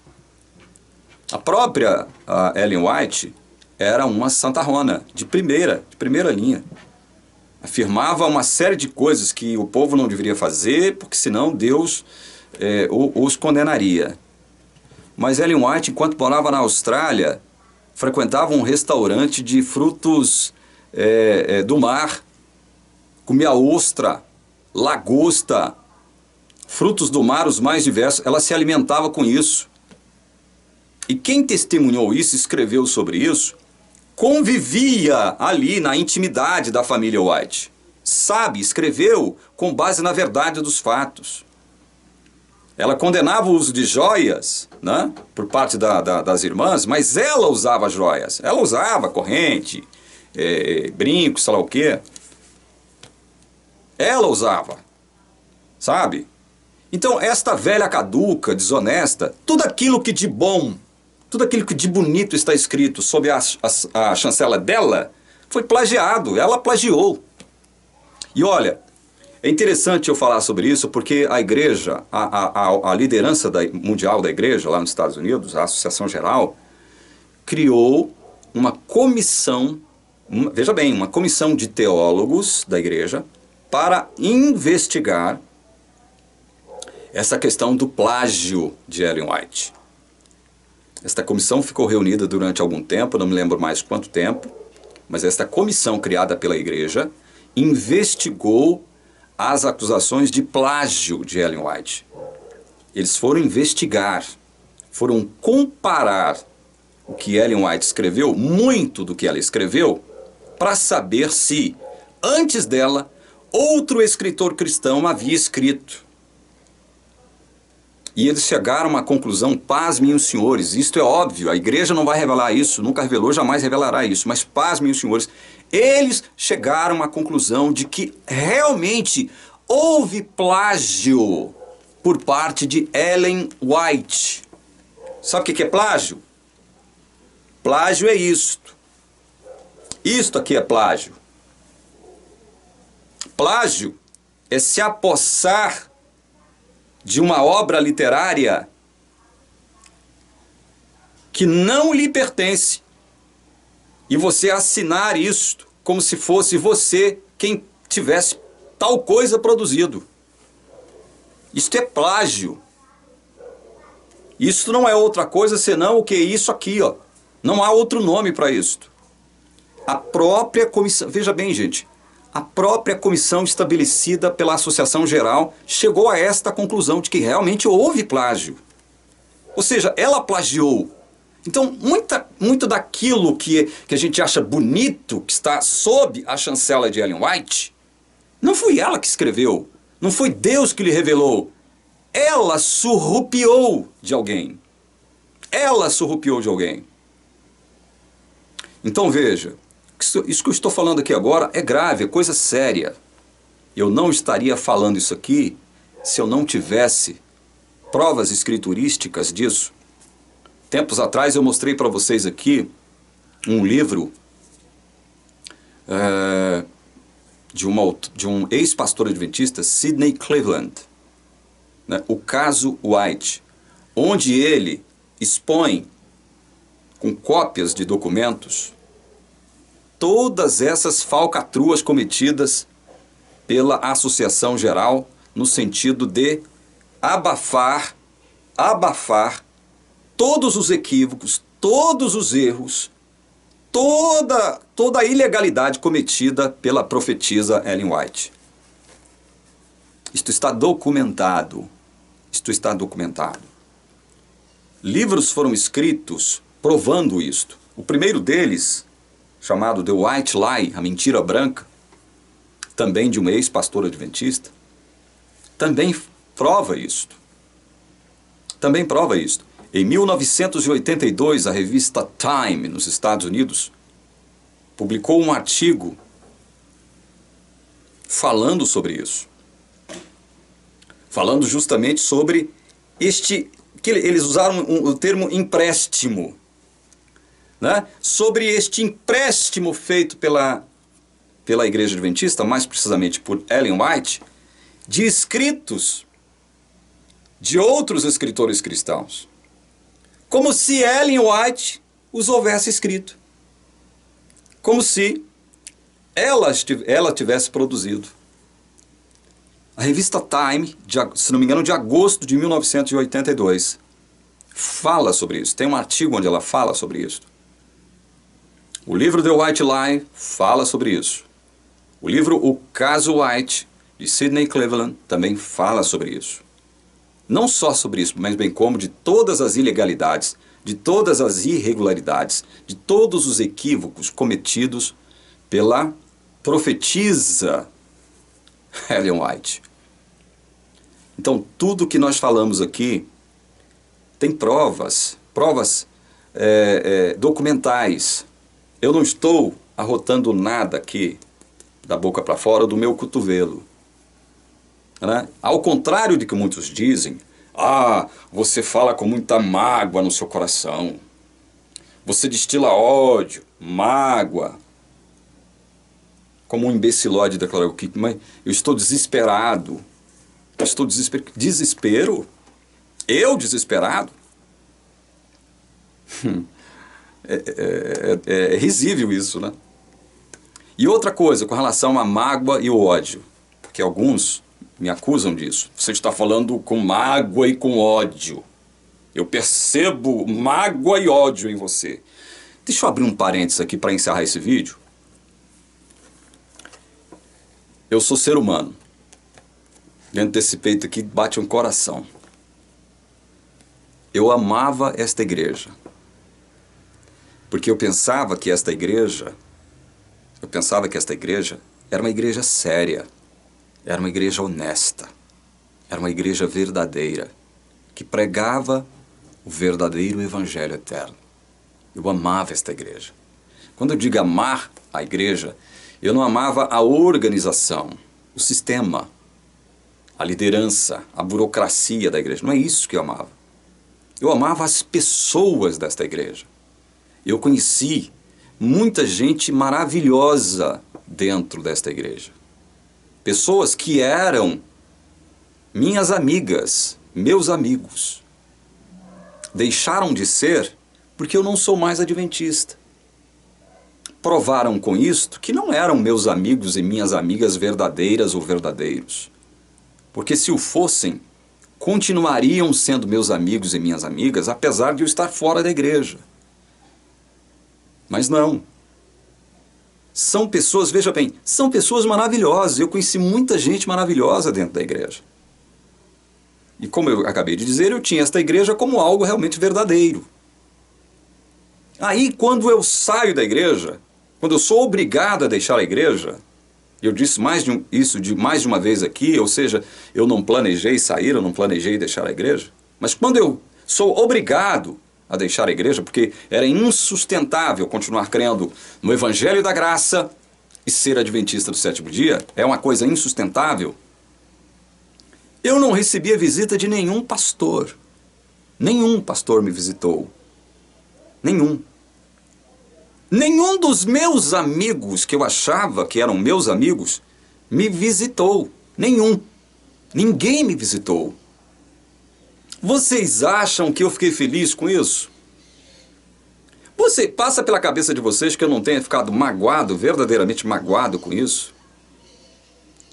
A própria Ellen White era uma santarrona de primeira linha. Afirmava uma série de coisas que o povo não deveria fazer, porque senão Deus os condenaria. Mas Ellen White, enquanto morava na Austrália, frequentava um restaurante de frutos do mar, comia ostra, lagosta, frutos do mar os mais diversos. Ela se alimentava com isso. E quem testemunhou isso, escreveu sobre isso, convivia ali na intimidade da família White. Sabe, escreveu com base na verdade dos fatos. Ela condenava o uso de joias, né, por parte das irmãs, mas ela usava joias. Ela usava corrente, brinco, sei lá o quê. Ela usava, sabe? Então, esta velha caduca, desonesta, tudo aquilo que de bom, tudo aquilo que de bonito está escrito sob a chancela dela, foi plagiado, ela plagiou. E olha, é interessante eu falar sobre isso porque a igreja, a liderança mundial da igreja lá nos Estados Unidos, a Associação Geral, criou uma comissão, veja bem, uma comissão de teólogos da igreja para investigar essa questão do plágio de Ellen White. Esta comissão ficou reunida durante algum tempo, não me lembro mais quanto tempo, mas esta comissão criada pela igreja investigou as acusações de plágio de Ellen White. Eles foram investigar, foram comparar o que Ellen White escreveu, muito do que ela escreveu, para saber se, antes dela, outro escritor cristão havia escrito. E eles chegaram a uma conclusão, pasmem os senhores, isto é óbvio, a igreja não vai revelar isso, nunca revelou, jamais revelará isso, mas pasmem os senhores, eles chegaram a uma conclusão de que realmente houve plágio por parte de Ellen White. Sabe o que é plágio? Plágio é isto. Isto aqui é plágio. Plágio é se apossar de uma obra literária que não lhe pertence e você assinar isto como se fosse você quem tivesse tal coisa produzido. Isto é plágio. Isto não é outra coisa senão o que é isso aqui, ó. Não há outro nome para isto. A própria comissão, veja bem, gente, a própria comissão estabelecida pela Associação Geral chegou a esta conclusão de que realmente houve plágio. Ou seja, ela plagiou. Então, muito daquilo que a gente acha bonito, que está sob a chancela de Ellen White, não foi ela que escreveu, não foi Deus que lhe revelou. Ela surrupiou de alguém. Ela surrupiou de alguém. Então, veja, isso que eu estou falando aqui agora é grave, é coisa séria. Eu não estaria falando isso aqui se eu não tivesse provas escriturísticas disso. Tempos atrás eu mostrei para vocês aqui um livro de um ex-pastor adventista, Sidney Cleveland, né, o caso White, onde ele expõe com cópias de documentos todas essas falcatruas cometidas pela Associação Geral no sentido de abafar todos os equívocos, todos os erros, toda a ilegalidade cometida pela profetisa Ellen White. Isto está documentado. Isto está documentado. Livros foram escritos provando isto. O primeiro deles, chamado The White Lie, a mentira branca, também de um ex-pastor adventista, também prova isto. Também prova isto. Em 1982, a revista Time, nos Estados Unidos, publicou um artigo falando sobre isso. Falando justamente sobre que eles usaram o termo empréstimo, né? Sobre este empréstimo feito pela Igreja Adventista, mais precisamente por Ellen White, de escritos de outros escritores cristãos. Como se Ellen White os houvesse escrito. Como se ela tivesse produzido. A revista Time, se não me engano, de agosto de 1982, fala sobre isso. Tem um artigo onde ela fala sobre isso. O livro The White Lie fala sobre isso. O livro O Caso White, de Sidney Cleveland, também fala sobre isso. Não só sobre isso, mas bem como de todas as ilegalidades, de todas as irregularidades, de todos os equívocos cometidos pela profetisa Ellen White. Então, tudo que nós falamos aqui tem provas documentais. Eu não estou arrotando nada aqui da boca para fora do meu cotovelo. Né? Ao contrário de que muitos dizem, você fala com muita mágoa no seu coração. Você destila ódio, mágoa. Como um imbecilóide declarou aqui, mas eu estou desesperado. Eu estou desesperado. Desespero? Eu desesperado? É risível isso, né? E outra coisa, com relação à mágoa e o ódio, porque alguns me acusam disso. Você está falando com mágoa e com ódio. Eu percebo mágoa e ódio em você. Deixa eu abrir um parênteses aqui para encerrar esse vídeo. Eu sou ser humano. Dentro desse peito aqui bate um coração. Eu amava esta igreja. Porque eu pensava que esta igreja era uma igreja séria. Era uma igreja honesta. Era uma igreja verdadeira. Que pregava o verdadeiro evangelho eterno. Eu amava esta igreja. Quando eu digo amar a igreja, eu não amava a organização, o sistema, a liderança, a burocracia da igreja. Não é isso que eu amava. Eu amava as pessoas desta igreja. Eu conheci muita gente maravilhosa dentro desta igreja. Pessoas que eram minhas amigas, meus amigos. Deixaram de ser porque eu não sou mais adventista. Provaram com isto que não eram meus amigos e minhas amigas verdadeiras ou verdadeiros. Porque se o fossem, continuariam sendo meus amigos e minhas amigas, apesar de eu estar fora da igreja. Mas não. São pessoas, veja bem, são pessoas maravilhosas. Eu conheci muita gente maravilhosa dentro da igreja. E como eu acabei de dizer, eu tinha esta igreja como algo realmente verdadeiro. Aí, quando eu saio da igreja, quando eu sou obrigado a deixar a igreja, eu disse isso mais de uma vez aqui, ou seja, eu não planejei sair, eu não planejei deixar a igreja, mas quando eu sou obrigado a deixar a igreja, porque era insustentável continuar crendo no Evangelho da Graça e ser adventista do sétimo dia, é uma coisa insustentável, eu não recebi a visita de nenhum pastor. Nenhum pastor me visitou. Nenhum. Nenhum dos meus amigos, que eu achava que eram meus amigos, me visitou. Nenhum. Ninguém me visitou. Vocês acham que eu fiquei feliz com isso? Você passa pela cabeça de vocês que eu não tenha ficado magoado, verdadeiramente magoado com isso?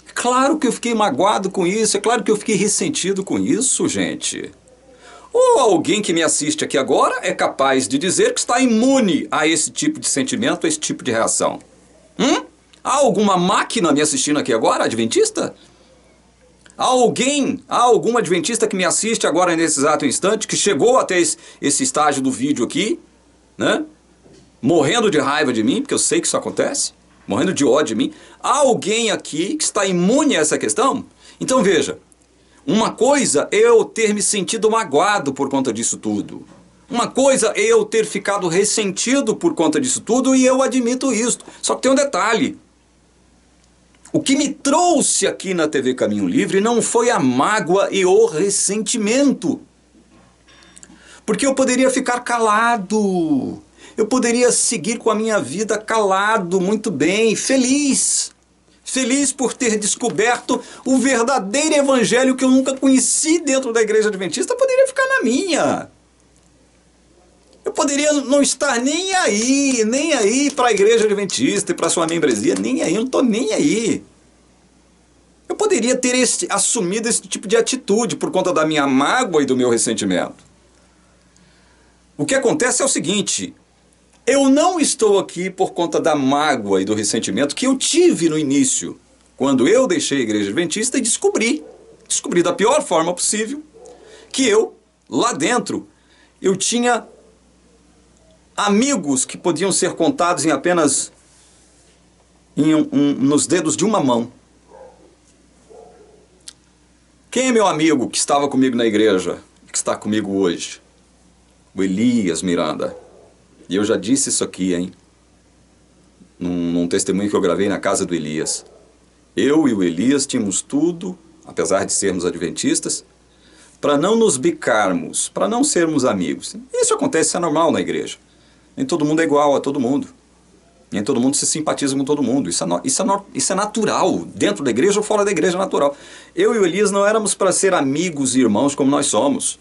É claro que eu fiquei magoado com isso, é claro que eu fiquei ressentido com isso, gente. Ou alguém que me assiste aqui agora é capaz de dizer que está imune a esse tipo de sentimento, a esse tipo de reação? Há alguma máquina me assistindo aqui agora, adventista? Há algum adventista que me assiste agora nesse exato instante, que chegou até esse estágio do vídeo aqui, né? Morrendo de raiva de mim, porque eu sei que isso acontece, morrendo de ódio de mim. Há alguém aqui que está imune a essa questão? Então veja, uma coisa é eu ter me sentido magoado por conta disso tudo. Uma coisa é eu ter ficado ressentido por conta disso tudo, e eu admito isso. Só que tem um detalhe. O que me trouxe aqui na TV Caminho Livre não foi a mágoa e o ressentimento. Porque eu poderia ficar calado. Eu poderia seguir com a minha vida calado, muito bem, feliz. Feliz por ter descoberto o verdadeiro evangelho que eu nunca conheci dentro da igreja adventista. Eu poderia ficar na minha. Eu poderia não estar nem aí para a igreja adventista e para sua membresia, nem aí, eu não estou nem aí. Eu poderia ter assumido esse tipo de atitude por conta da minha mágoa e do meu ressentimento. O que acontece é o seguinte: eu não estou aqui por conta da mágoa e do ressentimento que eu tive no início, quando eu deixei a igreja adventista e descobri da pior forma possível, que eu, lá dentro, eu tinha amigos que podiam ser contados em apenas nos dedos de uma mão. Quem é meu amigo que estava comigo na igreja, que está comigo hoje? O Elias Miranda. E eu já disse isso aqui, hein? Num testemunho que eu gravei na casa do Elias. Eu e o Elias tínhamos tudo, apesar de sermos adventistas, para não nos bicarmos, para não sermos amigos. Isso acontece, isso é normal na igreja. Nem todo mundo é igual a todo mundo. Nem todo mundo se simpatiza com todo mundo. Isso é natural. Dentro da igreja ou fora da igreja é natural. Eu e o Elias não éramos para ser amigos e irmãos como nós somos.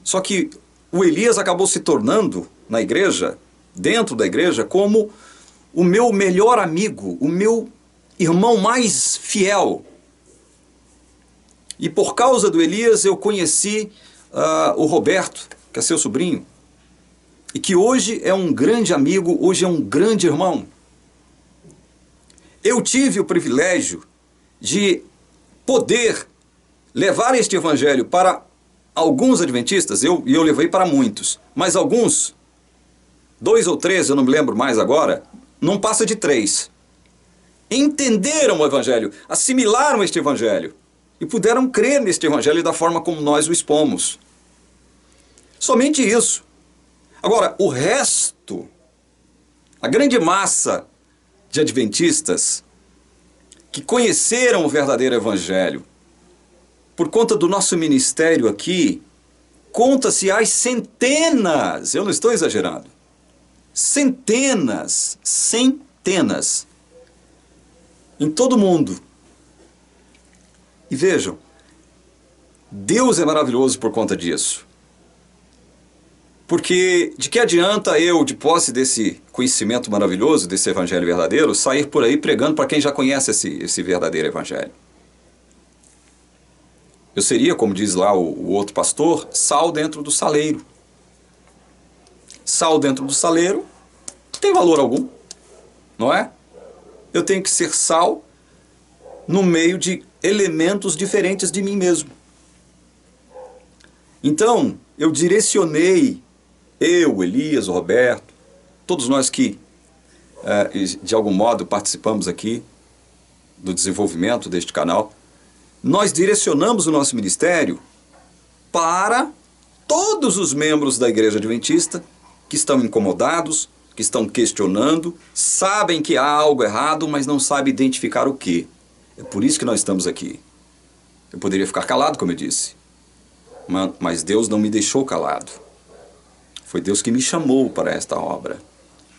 Só que o Elias acabou se tornando, na igreja, dentro da igreja, como o meu melhor amigo, o meu irmão mais fiel. E por causa do Elias eu conheci o Roberto, que é seu sobrinho, e que hoje é um grande amigo, hoje é um grande irmão. Eu tive o privilégio de poder levar este evangelho para alguns adventistas, e eu levei para muitos, mas alguns, 2 ou 3, eu não me lembro mais agora, não passa de 3, entenderam o evangelho, assimilaram este evangelho, e puderam crer neste evangelho da forma como nós o expomos. Somente isso. Agora, o resto, a grande massa de adventistas que conheceram o verdadeiro evangelho, por conta do nosso ministério aqui, conta-se as centenas, eu não estou exagerando, centenas, em todo mundo. E vejam, Deus é maravilhoso por conta disso. Porque de que adianta eu, de posse desse conhecimento maravilhoso, desse evangelho verdadeiro, sair por aí pregando para quem já conhece esse verdadeiro evangelho? Eu seria, como diz lá o outro pastor, sal dentro do saleiro. Sal dentro do saleiro não tem valor algum, não é? Eu tenho que ser sal no meio de elementos diferentes de mim mesmo. Então, eu direcionei, eu, Elias, o Roberto, todos nós que, de algum modo, participamos aqui do desenvolvimento deste canal, nós direcionamos o nosso ministério para todos os membros da Igreja Adventista que estão incomodados, que estão questionando, sabem que há algo errado, mas não sabem identificar o quê. É por isso que nós estamos aqui. Eu poderia ficar calado, como eu disse, mas Deus não me deixou calado. Foi Deus que me chamou para esta obra.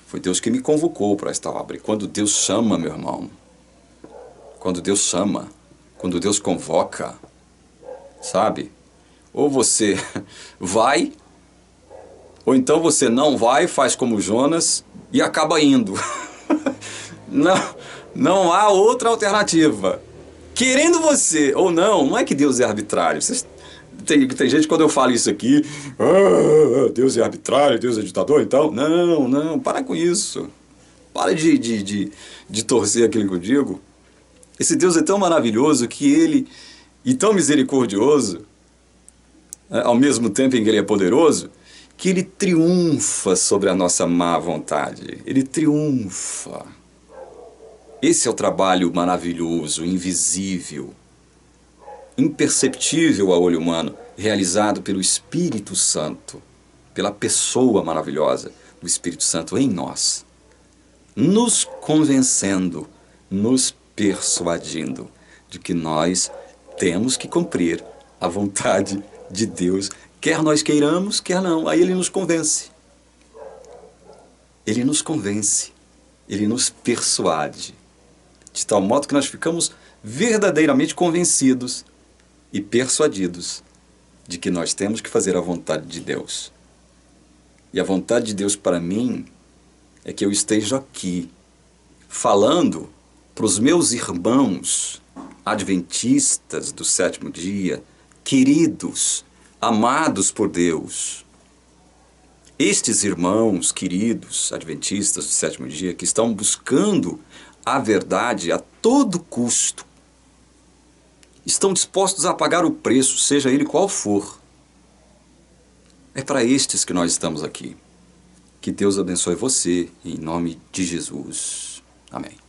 Foi Deus que me convocou para esta obra. E quando Deus chama, meu irmão, quando Deus chama, quando Deus convoca, sabe? Ou você vai, ou então você não vai, faz como Jonas e acaba indo. Não há outra alternativa. querendo você ou não, não é que Deus é arbitrário. Tem gente, quando eu falo isso aqui, Deus é arbitrário, Deus é ditador e tal. Não, não, para com isso. Para de torcer aquilo que eu digo. Esse Deus é tão maravilhoso que Ele, e tão misericordioso, ao mesmo tempo em que Ele é poderoso, que Ele triunfa sobre a nossa má vontade. Ele triunfa. Esse é o trabalho maravilhoso, invisível, imperceptível ao olho humano, realizado pelo Espírito Santo, pela pessoa maravilhosa do Espírito Santo em nós, nos convencendo, nos persuadindo de que nós temos que cumprir a vontade de Deus, quer nós queiramos, quer não. Aí Ele nos convence. Ele nos convence, Ele nos persuade, de tal modo que nós ficamos verdadeiramente convencidos e persuadidos de que nós temos que fazer a vontade de Deus. E a vontade de Deus para mim é que eu esteja aqui falando para os meus irmãos adventistas do sétimo dia, queridos, amados por Deus. Estes irmãos queridos adventistas do sétimo dia que estão buscando a verdade a todo custo, estão dispostos a pagar o preço, seja ele qual for. É para estes que nós estamos aqui. Que Deus abençoe você, em nome de Jesus. Amém.